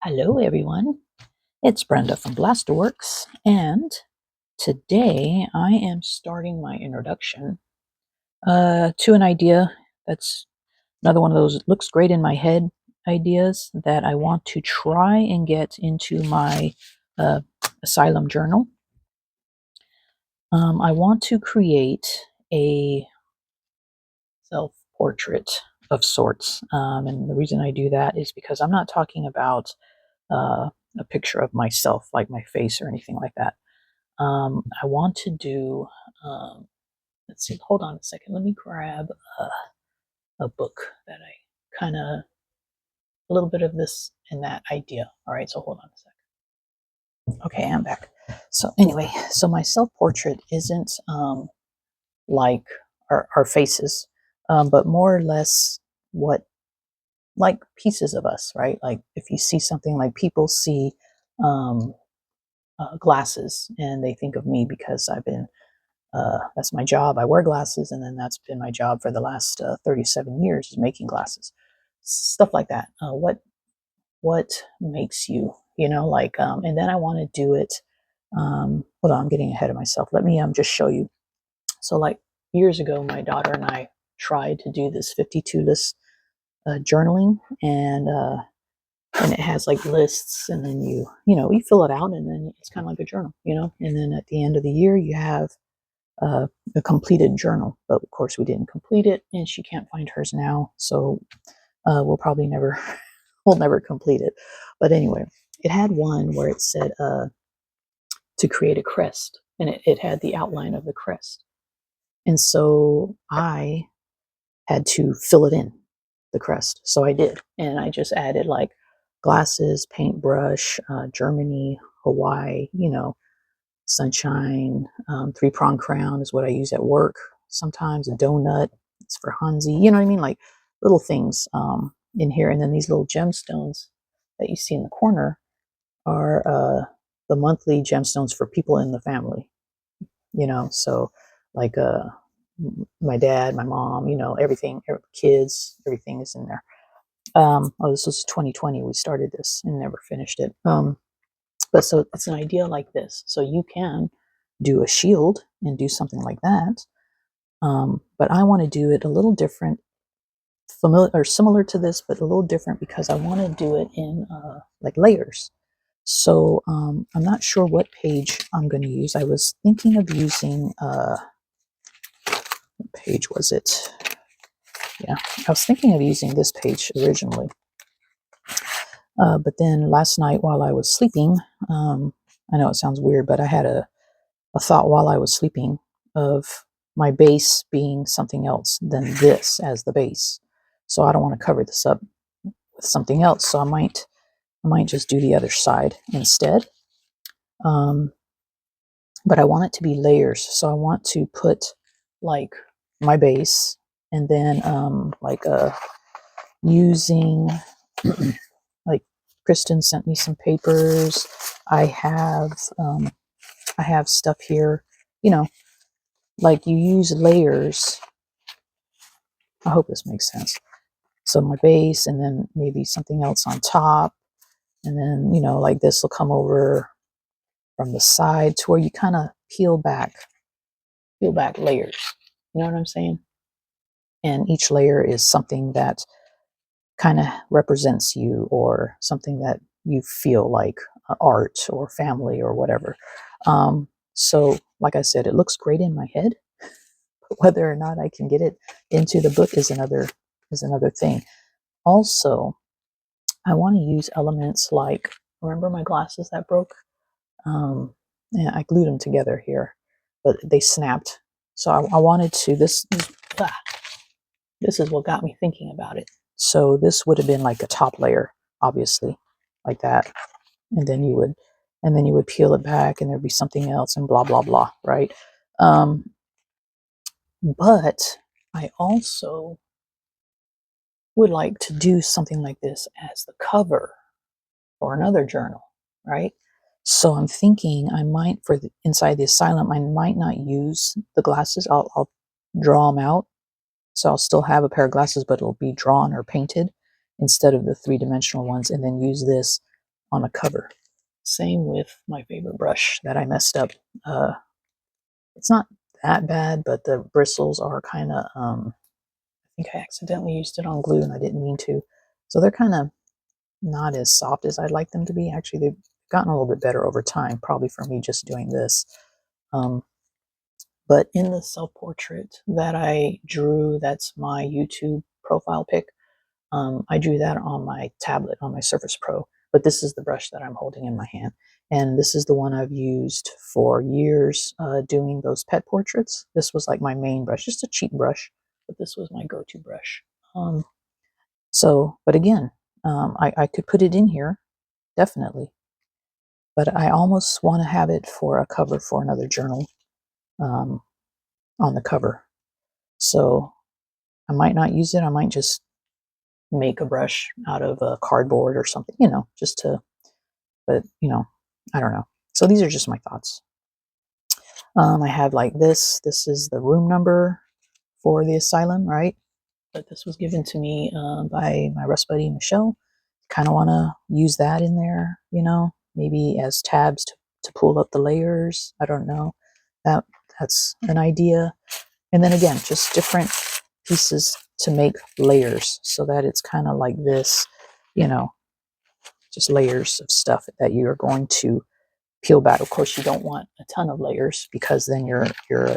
Hello, everyone. It's Brenda from Blasterworks, and today I am starting my introduction to an idea that's another one of those looks great in my head ideas that I want to try and get into my uh, Asylum journal. I want to create a self portrait of sorts, and the reason I do that is because I'm not talking about a picture of myself, like my face or anything like that. I want to do, let's see, hold on a second. Let me grab a book that I kind of, a little bit of this and that idea. All right, so hold on a second. Okay, I'm back. So, anyway, so my self portrait isn't like our faces, but more or less what, like pieces of us, right? Like if you see something, like people see um, glasses and they think of me because that's my job. I wear glasses, and then that's been my job for the last 37 years is making glasses, stuff like that. What makes you, like, and then I want to do it. Hold on, I'm getting ahead of myself. Let me just show you. So, like years ago, my daughter and I tried to do this 52 list journaling, and it has like lists, and then you fill it out, and then it's kind of like a journal, and then at the end of the year you have uh, a completed journal. But of course we didn't complete it, and she can't find hers now, so we'll probably never we'll never complete it. But anyway, it had one where it said to create a crest, and it had the outline of the crest, and so I had to fill it in, the crest. So I did, and I just added like glasses, paintbrush, Germany, Hawaii, sunshine, three-prong crown is what I use at work. Sometimes a donut, it's for Hansi, you know what I mean? Like little things in here. And then these little gemstones that you see in the corner are the monthly gemstones for people in the family, so like my dad, my mom, everything, kids, everything is in there. This was 2020. We started this and never finished it. But so it's an idea like this. So you can do a shield and do something like that. But I want to do it a little different, familiar or similar to this, but a little different because I want to do it in like layers. So I'm not sure what page I'm going to use. I was thinking of using, what page was it? Yeah, I was thinking of using this page originally. But then last night while I was sleeping, I know it sounds weird, but I had a thought while I was sleeping of my base being something else than this as the base. So I don't want to cover this up with something else. So I might just do the other side instead. But I want it to be layers. So I want to put like my base, and then like using like Kristen sent me some papers. I have stuff here, like you use layers. I hope this makes sense. So my base, and then maybe something else on top, and then like this will come over from the side to where you kind of peel back layers. You know what I'm saying? And each layer is something that kind of represents you, or something that you feel like art or family or whatever. So like I said, it looks great in my head. Whether or not I can get it into the book is another thing. Also, I want to use elements like, remember my glasses that broke? Yeah, I glued them together here, but they snapped. So I wanted to, this is what got me thinking about it. So this would have been like a top layer, obviously, like that. And then you would peel it back, and there'd be something else, and blah, blah, blah, right? But I also would like to do something like this as the cover for another journal, right? So I'm thinking I might, for the inside the asylum, I might not use the glasses. I'll draw them out. So I'll still have a pair of glasses, but it'll be drawn or painted instead of the three-dimensional ones, and then use this on a cover. Same with my favorite brush that I messed up. It's not that bad, but the bristles are kind of, I think I accidentally used it on glue and I didn't mean to. So they're kind of not as soft as I'd like them to be. Actually, they've gotten a little bit better over time, probably from me just doing this. But in the self-portrait that I drew, that's my YouTube profile pic, I drew that on my tablet, on my Surface Pro. But this is the brush that I'm holding in my hand. And this is the one I've used for years doing those pet portraits. This was like my main brush, just a cheap brush, but this was my go-to brush. But again, I could put it in here, definitely. But I almost want to have it for a cover for another journal on the cover. So I might not use it. I might just make a brush out of a cardboard or something, just to, but I don't know. So these are just my thoughts. I have like this. This is the room number for the asylum, right? But this was given to me by my Rust buddy, Michelle. Kind of want to use that in there, maybe as tabs to pull up the layers. I don't know. That's an idea. And then again, just different pieces to make layers so that it's kind of like this, just layers of stuff that you're going to peel back. Of course, you don't want a ton of layers because then your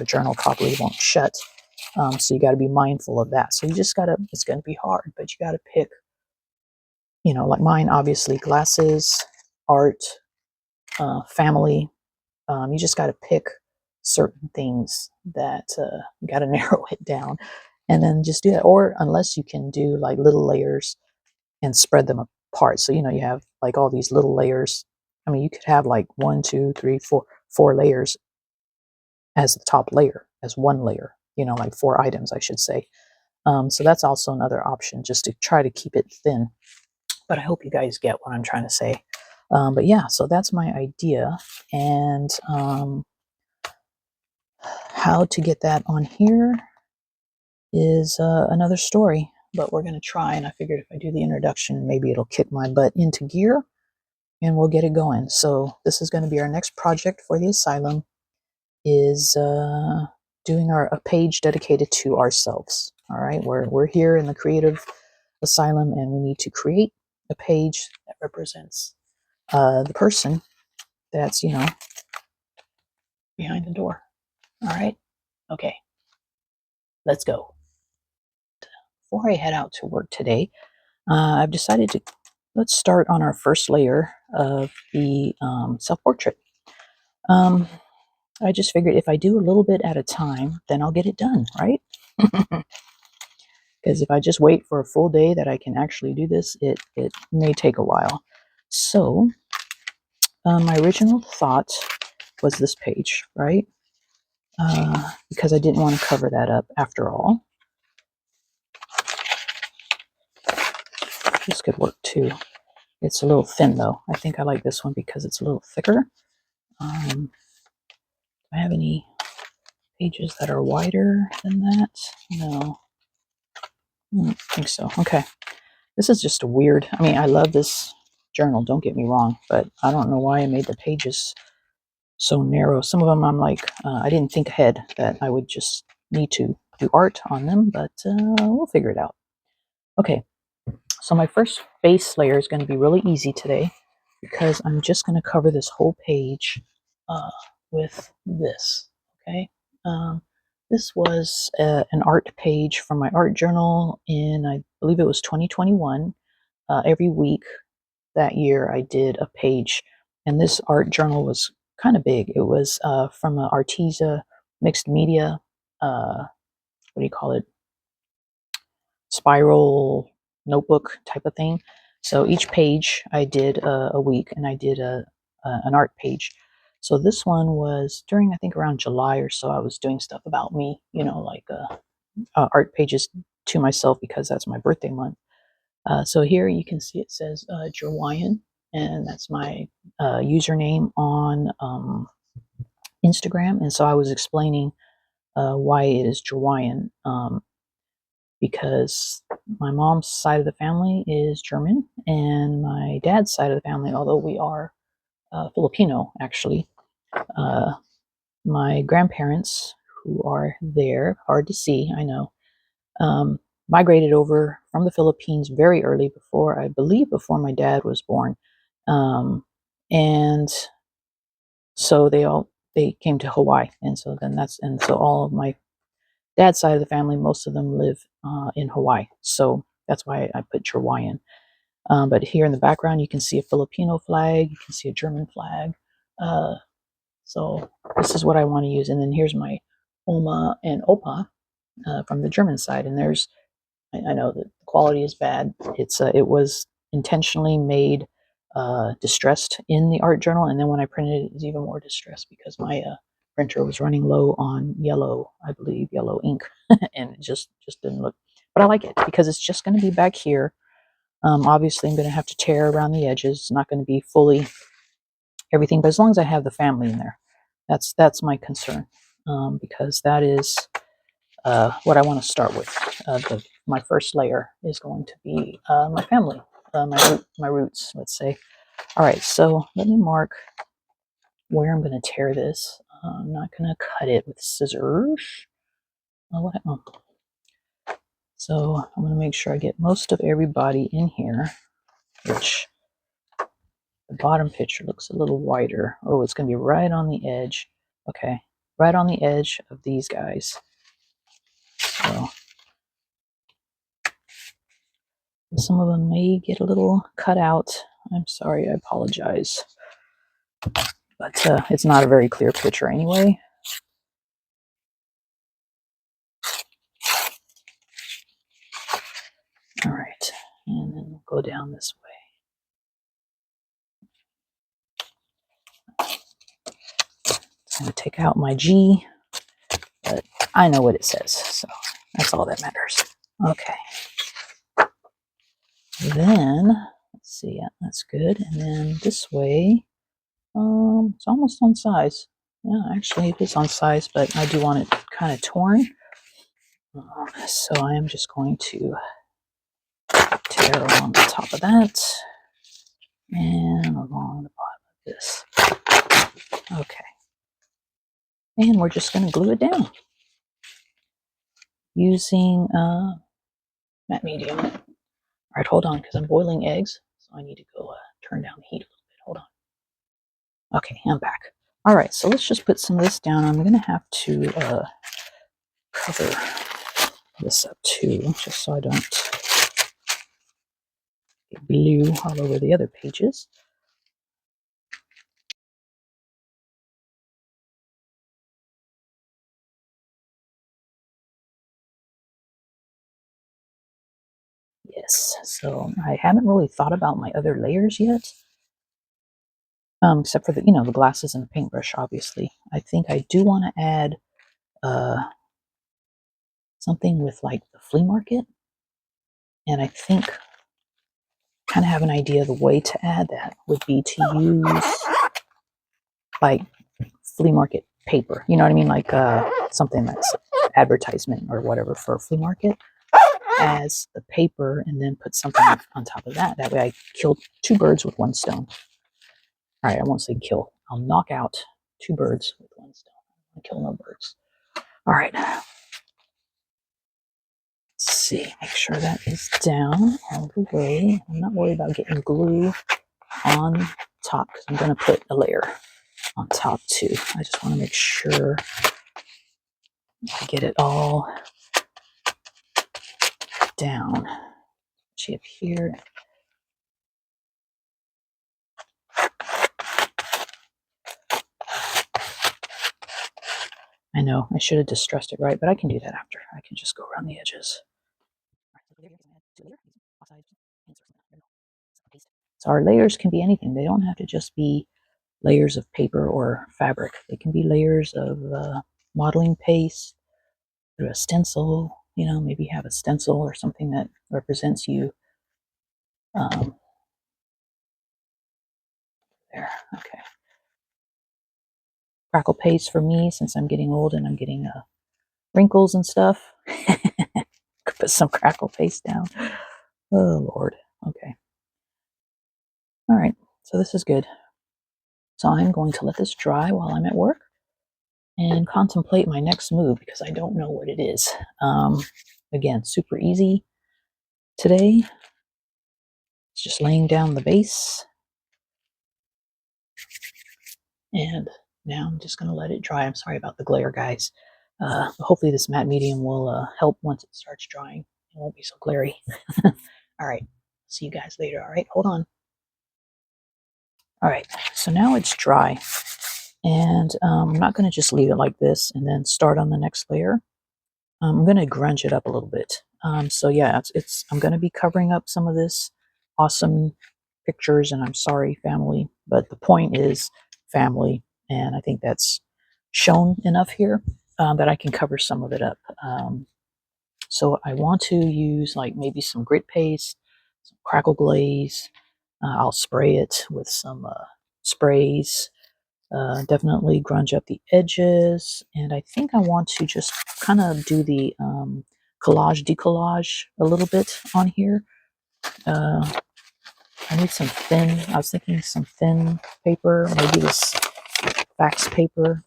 journal probably won't shut. So you got to be mindful of that. So you just got to, it's going to be hard, but you got to pick, like mine, obviously glasses, art, family. You just got to pick certain things that you got to narrow it down and then just do that. Or unless you can do like little layers and spread them apart. So, you have like all these little layers. I mean, you could have like 1, 2, 3, 4 layers as the top layer, as one layer, like 4 items, I should say. So that's also another option, just to try to keep it thin. But I hope you guys get what I'm trying to say. But yeah, so that's my idea. And how to get that on here is another story. But we're going to try, and I figured if I do the introduction, maybe it'll kick my butt into gear, and we'll get it going. So this is going to be our next project for the asylum, is doing a page dedicated to ourselves. All right, we're here in the creative asylum, and we need to create a page that represents the person that's behind the door. All right, okay, let's go. Before I head out to work today, I've decided to let's start on our first layer of the self-portrait. I just figured if I do a little bit at a time, then I'll get it done, right? Because if I just wait for a full day that I can actually do this, it may take a while. So my original thought was this page, right? Because I didn't want to cover that up after all. This could work too. It's a little thin though. I think I like this one because it's a little thicker. Do I have any pages that are wider than that? No. I don't think so. Okay. This is just a weird, I mean, I love this journal, don't get me wrong, but I don't know why I made the pages so narrow. Some of them I'm like, I didn't think ahead that I would just need to do art on them, but we'll figure it out. Okay, so my first base layer is going to be really easy today because I'm just going to cover this whole page with this, okay? This was an art page from my art journal in, I believe it was 2021. Every week that year I did a page, and this art journal was kind of big. It was from an Arteza mixed media, what do you call it, spiral notebook type of thing. So each page I did a week, and I did an art page. So this one was during, I think, around July or so. I was doing stuff about me, like art pages to myself because that's my birthday month. So here you can see it says Jerwyan, and that's my username on Instagram. And so I was explaining why it is Jerwyan, because my mom's side of the family is German, and my dad's side of the family, although we are Filipino actually, my grandparents, who are there, hard to see, I know, migrated over from the Philippines very early, before, I believe, before my dad was born. And so they came to Hawaii, and so all of my dad's side of the family, most of them live in Hawaii. So that's why I put Hawaiian. But here in the background, you can see a Filipino flag, you can see a German flag. So this is what I want to use. And then here's my Oma and Opa from the German side. And I know that the quality is bad. It was intentionally made distressed in the art journal, and then when I printed it, it was even more distressed because my printer was running low on yellow, I believe, yellow ink, and it just didn't look. But I like it because it's just going to be back here. Obviously, I'm going to have to tear around the edges. It's not going to be fully everything, but as long as I have the family in there, that's my concern, because that is what I want to start with. My first layer is going to be my family, my roots, let's say. All right, so let me mark where I'm going to tear this. I'm not going to cut it with scissors. Oh. So I'm going to make sure I get most of everybody in here, which the bottom picture looks a little wider. Oh, it's going to be right on the edge. Okay, right on the edge of these guys. So some of them may get a little cut out. I'm sorry, I apologize. But it's not a very clear picture anyway. All right, and then we'll go down this way. I'm going to take out my G, but I know what it says, so that's all that matters. Okay. Then, let's see, yeah, that's good. And then this way, it's almost on size. Yeah, actually it is on size, but I do want it kind of torn. So I am just going to tear along the top of that and along the bottom of this. Okay. And we're just going to glue it down using matte medium. All right, hold on, because I'm boiling eggs, so I need to go turn down the heat a little bit. Hold on. Okay, I'm back. All right, so let's just put some of this down. I'm going to have to cover this up too, just so I don't get glue all over the other pages. Yes, so I haven't really thought about my other layers yet, except for the glasses and the paintbrush, obviously. I think I do want to add something with like the flea market, and I think kind of have an idea the way to add that would be to use like flea market paper. You know what I mean? Like something that's advertisement or whatever for a flea market as the paper, and then put something on top of that. That way I killed two birds with one stone. All right, I won't say kill. I'll knock out two birds with one stone. I'll kill no birds. All right. Let's see. Make sure that is down all the way. I'm not worried about getting glue on top because I'm going to put a layer on top too. I just want to make sure I get it all down. See up here. I know I should have distressed it right, but I can do that after. I can just go around the edges. So our layers can be anything. They don't have to just be layers of paper or fabric. They can be layers of modeling paste, through a stencil. Maybe have a stencil or something that represents you. There, okay. Crackle paste for me, since I'm getting old and I'm getting wrinkles and stuff. Put put some crackle paste down. Oh, Lord. Okay. All right. So this is good. So I'm going to let this dry while I'm at work and contemplate my next move because I don't know what it is. Again, super easy today. It's just laying down the base. And now I'm just going to let it dry. I'm sorry about the glare, guys. Hopefully this matte medium will help once it starts drying. It won't be so glary. All right. See you guys later. All right. Hold on. All right. So now it's dry. And I'm not going to just leave it like this and then start on the next layer. I'm going to grunge it up a little bit. So yeah, I'm going to be covering up some of this awesome pictures, and I'm sorry, family, but the point is family, and I think that's shown enough here that I can cover some of it up. So I want to use like maybe some grit paste, some crackle glaze. I'll spray it with some sprays. Definitely grunge up the edges, and I think I want to just kind of do the collage decollage a little bit on here. I need some thin, I was thinking some thin paper, maybe this wax paper,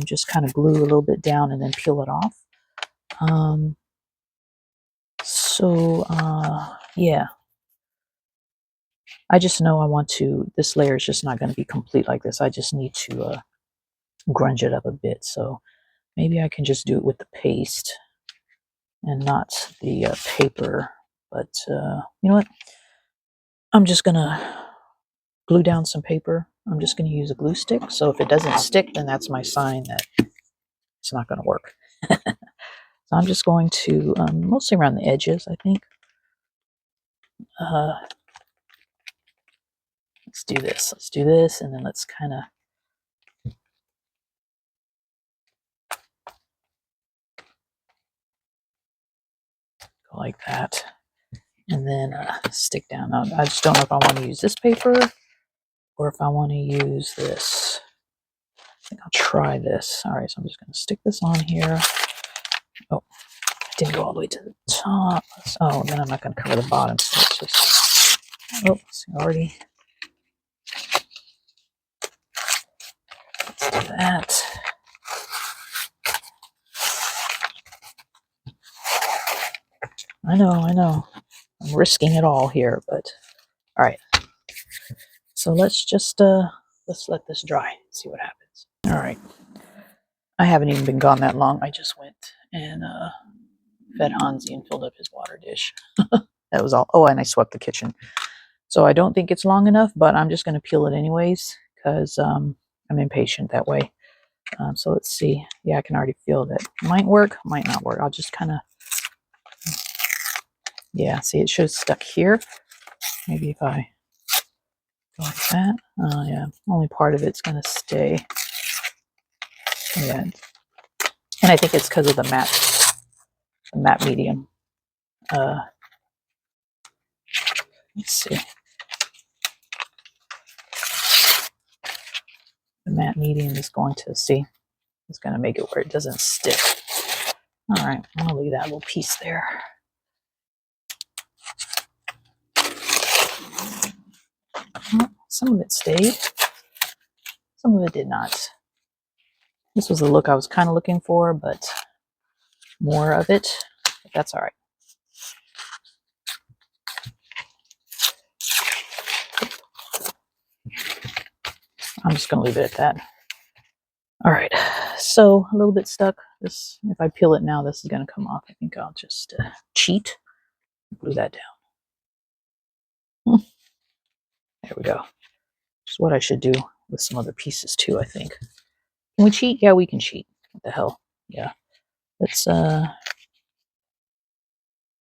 just kind of glue a little bit down and then peel it off. Yeah, I just know I want to, this layer is just not going to be complete like this. I just need to grunge it up a bit. So maybe I can just do it with the paste and not the paper. But you know what? I'm just going to glue down some paper. I'm just going to use a glue stick. So if it doesn't stick, then that's my sign that it's not going to work. So I'm just going to, mostly around the edges, I think. Let's do this. Let's do this, and then let's kind of go like that. And then stick down. Now, I just don't know if I want to use this paper or if I want to use this. I think I'll try this. All right, so I'm just going to stick this on here. Oh, I didn't go all the way to the top. Oh, then I'm not going to cover the bottom. So it's just, oh, see, already. Let's do that. I know. I'm risking it all here, but all right. So let's just let's let this dry. See what happens. All right. I haven't even been gone that long. I just went and fed Hansi and filled up his water dish. That was all. Oh, and I swept the kitchen. So I don't think it's long enough, but I'm just going to peel it anyways because I'm impatient that way. So let's see. Yeah, I can already feel that. Might work, might not work. I'll just kind of, yeah, see, it should have stuck here. Maybe if I go like that. Yeah, only part of it's going to stay. Yeah. And I think it's because of the matte medium. Let's see. The matte medium is going to see. It's going to make it where it doesn't stick. All right, I'll leave that little piece there. Well, some of it stayed. Some of it did not. This was the look I was kind of looking for, but more of it. But that's all right. I'm just going to leave it at that. All right, so a little bit stuck. This, if I peel it now, this is going to come off. I think I'll just cheat, glue that down. There we go. Which is what I should do with some other pieces too, I think. Can we cheat? Yeah, we can cheat. What the hell? Yeah. Let's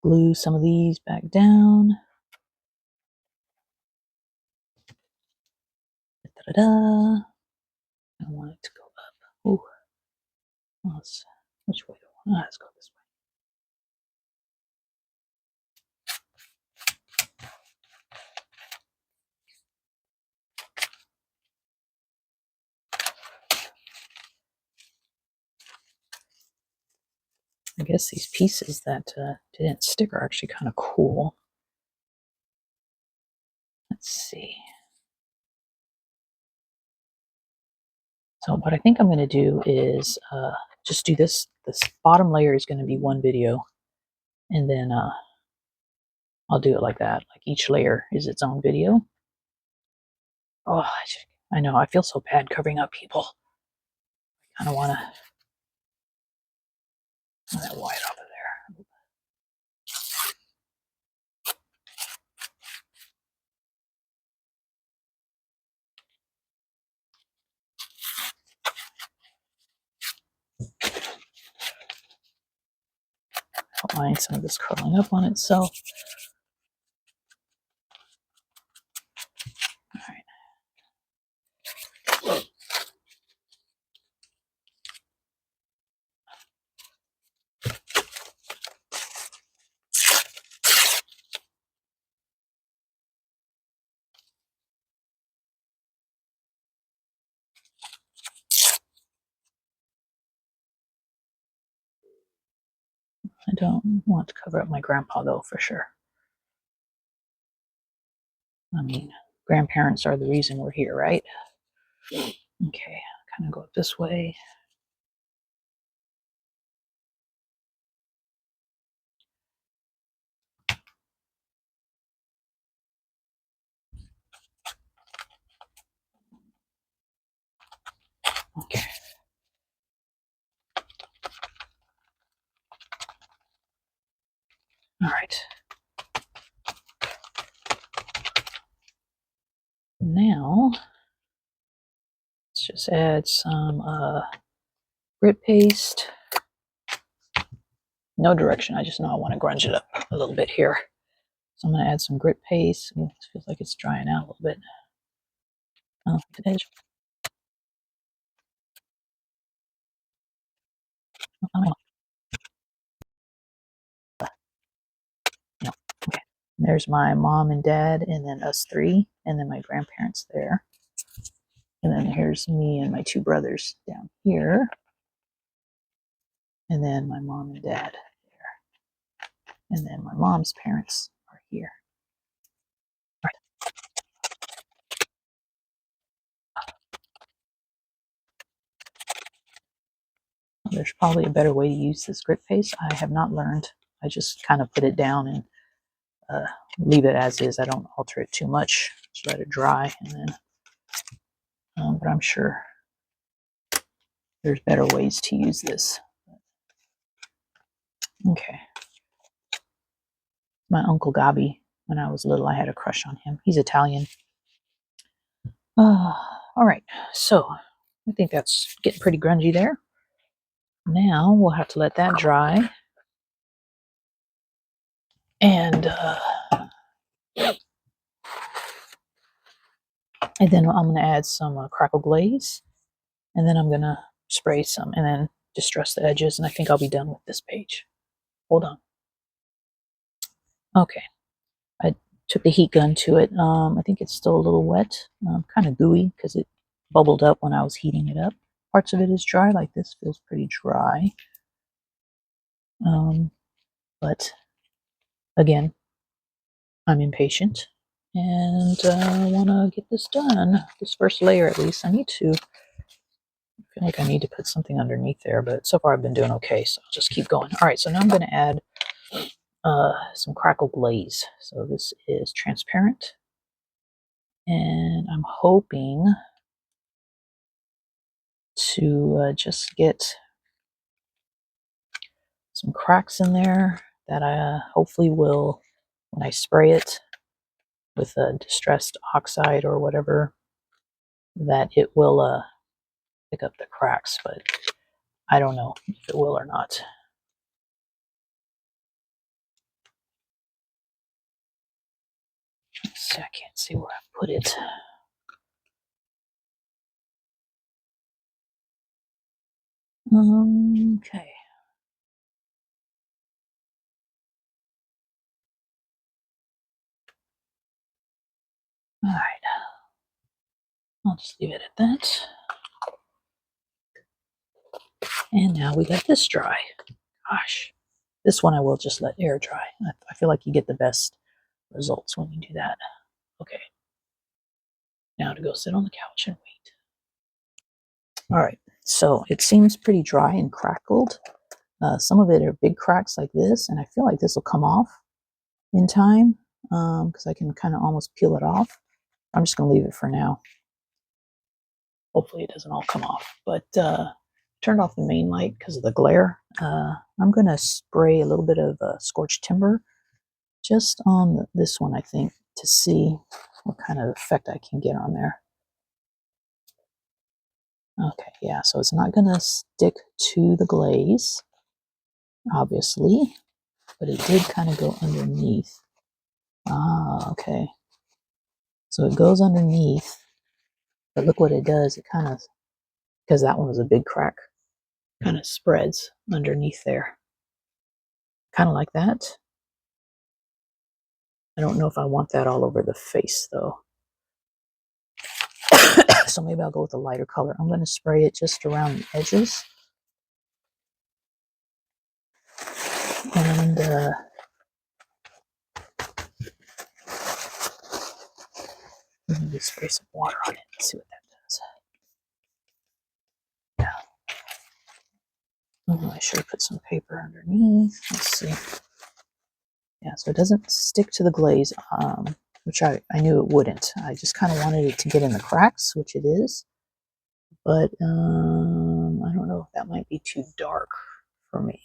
glue some of these back down. Da-da-da. I want it to go up. Ooh. Which way do I want? Let's go this way. I guess these pieces that didn't stick are actually kind of cool. Let's see. So what I think I'm going to do is just do this. This bottom layer is going to be one video, and then I'll do it like that. Like each layer is its own video. Oh, I know. I feel so bad covering up people. I kind of want that white off of there. Don't mind some of this curling up on itself. All right. I don't want to cover up my grandpa though, for sure. I mean, grandparents are the reason we're here, right? Okay, kind of go up this way. Okay. All right. Now, let's just add some grit paste. No direction. I just know I want to grunge it up a little bit here. So I'm going to add some grit paste. Ooh, this feels like it's drying out a little bit. Oh, the edge. Oh, no. Okay. There's my mom and dad, and then us three, and then my grandparents there. And then here's me and my two brothers down here. And then my mom and dad there. And then my mom's parents are here. All right. There's probably a better way to use this grit paste. I have not learned. I just kind of put it down and leave it as is. I don't alter it too much. Just let it dry, and then. But I'm sure there's better ways to use this. Okay. My Uncle Gabi, when I was little, I had a crush on him. He's Italian. All right, so I think that's getting pretty grungy there. Now we'll have to let that dry. And then I'm going to add some crackle glaze. And then I'm going to spray some and then distress the edges. And I think I'll be done with this page. Hold on. Okay. I took the heat gun to it. I think it's still a little wet, kind of gooey because it bubbled up when I was heating it up. Parts of it is dry, like this feels pretty dry. But again, I'm impatient and I want to get this done. This first layer, at least, I feel like I need to put something underneath there, but so far I've been doing okay, so I'll just keep going. All right, so now I'm going to add some crackle glaze. So this is transparent, and I'm hoping to just get some cracks in there that I hopefully will, when I spray it with a distressed oxide or whatever, that it will pick up the cracks, but I don't know if it will or not. Let's see, I can't see where I put it. Okay. All right. I'll just leave it at that. And now we let this dry. gosh. This one I will just let air dry. I feel like you get the best results when you do that. Okay. Now to go sit on the couch and wait. All right. So it seems pretty dry and crackled. Some of it are big cracks like this, and I feel like this will come off in time because I can kind of almost peel it off. I'm just going to leave it for now. Hopefully it doesn't all come off. But turned off the main light because of the glare. I'm going to spray a little bit of scorched timber just on this one, I think, to see what kind of effect I can get on there. Okay, yeah, so it's not going to stick to the glaze, obviously, but it did kind of go underneath. Ah, okay. So it goes underneath, but look what it does. It kind of, because that one was a big crack, kind of spreads underneath there. Kind of like that. I don't know if I want that all over the face, though. So maybe I'll go with a lighter color. I'm going to spray it just around the edges. And maybe spray some water on it and see what that does. Yeah. Oh, I should have put some paper underneath. Let's see. Yeah, so it doesn't stick to the glaze, which I knew it wouldn't. I just kind of wanted it to get in the cracks, which it is. But I don't know if that might be too dark for me.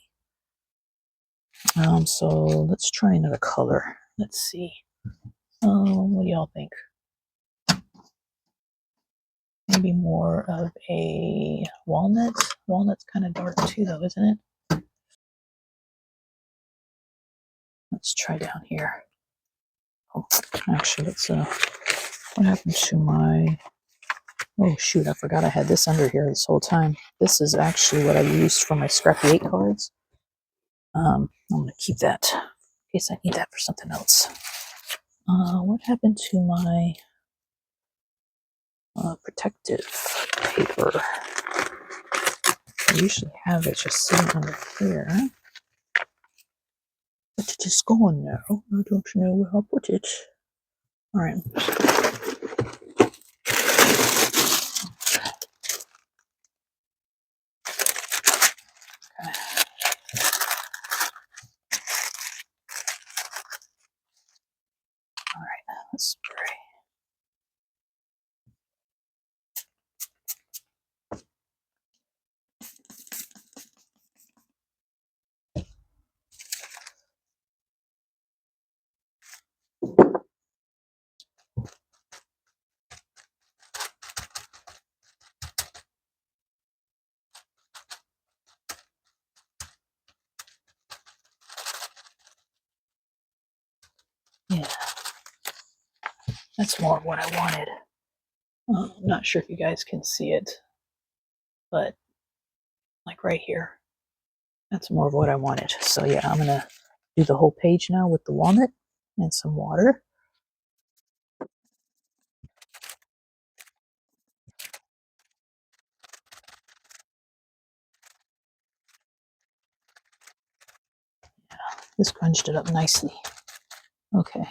So let's try another color. Let's see. What do y'all think? Maybe more of a walnut. Walnut's kind of dark too, though, isn't it? Let's try down here. Oh, actually, let's. What happened to my? Oh shoot! I forgot I had this under here this whole time. This is actually what I used for my Scrappy 8 cards. I'm gonna keep that in case I need that for something else. What happened to my protective paper? I usually have it just sitting under here. But it is gone now. I don't know where I'll put it. Alright. Alright, let's spray. Yeah, that's more of what I wanted. I'm not sure if you guys can see it, but like right here, that's more of what I wanted. So yeah, I'm gonna do the whole page now with the walnut and some water. Yeah, this crunched it up nicely. Okay.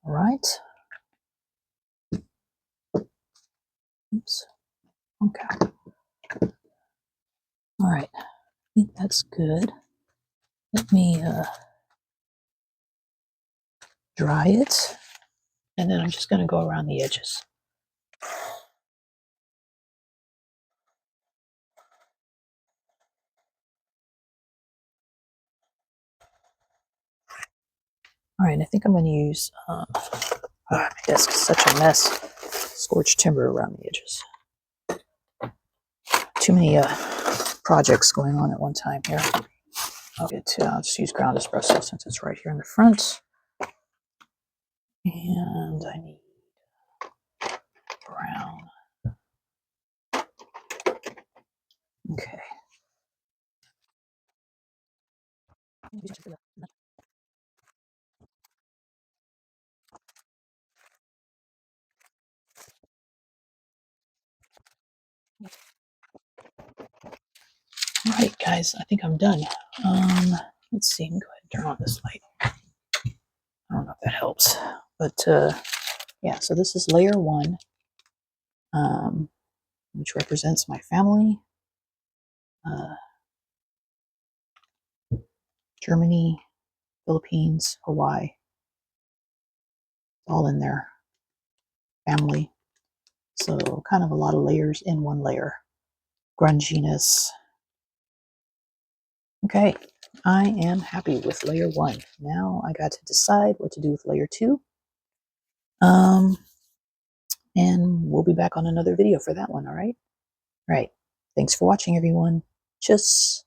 All right. Oops. Okay. All right. I think that's good. Let me dry it, and then I'm just going to go around the edges. All right, I think I'm going to use, my desk is such a mess, scorched timber around the edges. Too many projects going on at one time here. I'll just use ground espresso since it's right here in the front. And I need brown. Okay. guys, I think I'm done. Let's see. Go ahead and turn on this light. I don't know if that helps, but yeah. So this is layer one, which represents my family. Germany, Philippines, Hawaii, all in there. Family. So kind of a lot of layers in one layer. Grunginess. Okay, I am happy with layer one. Now I got to decide what to do with layer two. And we'll be back on another video for that one, all right? All right. Thanks for watching, everyone. Tschüss.